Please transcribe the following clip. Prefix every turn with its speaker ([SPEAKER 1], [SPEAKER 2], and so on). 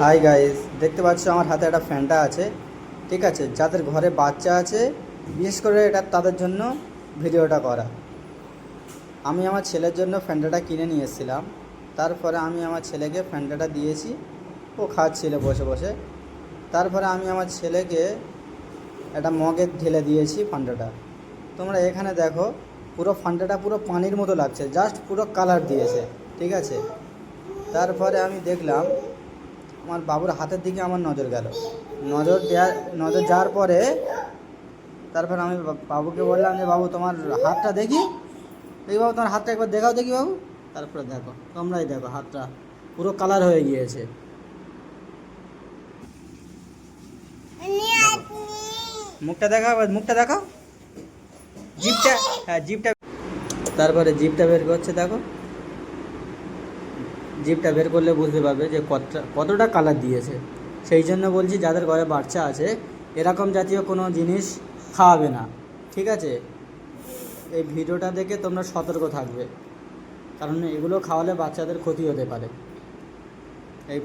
[SPEAKER 1] Hi guys, দেখতে পাচ্ছ আমার হাতে একটা ফ্যানটা আছে। ঠিক আছে, যাদের ঘরে বাচ্চা আছে বিশেষ করে এটা তাদের জন্য ভিডিওটা করা। আমি আমার ছেলের জন্য ফ্যানটাটা কিনে নিয়ে এসেছিলাম। তারপরে আমি আমার ছেলেকে ফ্যানটাটা দিয়েছি, ও খাচ্ছিল বসে বসে। তারপরে আমি আমার ছেলেকে একটা মগে ঢেলে দিয়েছি ফান্ডাটা। তোমরা এখানে দেখো, পুরো ফান্ডাটা পুরো পানির মতো লাগছে, জাস্ট পুরো কালার দিয়েছে। ঠিক আছে, তারপরে আমি দেখলাম আমার বাবুর হাতের দিকে আমার নজর গেল। নজর যাওয়ার পরে তারপর আমি বাবুকে বললাম যে বাবু তোমার হাতটা দেখি। দেখি বাবু তোমার হাতটা একবার দেখাও দেখি বাবু। তারপরে দেখো, তোমরাই দেখো, হাতটা পুরো কালার হয়ে গিয়েছে। মুখটা দেখাও, মুখটা দেখাও, জিভটা, হ্যাঁ জিভটা। তারপরে জিভটা বের করছে, দেখো জিভটা বের করলে বুঝতে পারবে যে কতটা কালার দিয়েছে। সেই জন্য বলছি যাদের ঘরে বাচ্চা আছে এরকম জাতীয় কোনো জিনিস খাওয়াবে না। ঠিক আছে, এই ভিডিওটা দেখে তোমরা সতর্ক থাকবে, কারণ এগুলো খাওয়ালে বাচ্চাদের ক্ষতি হতে পারে। এই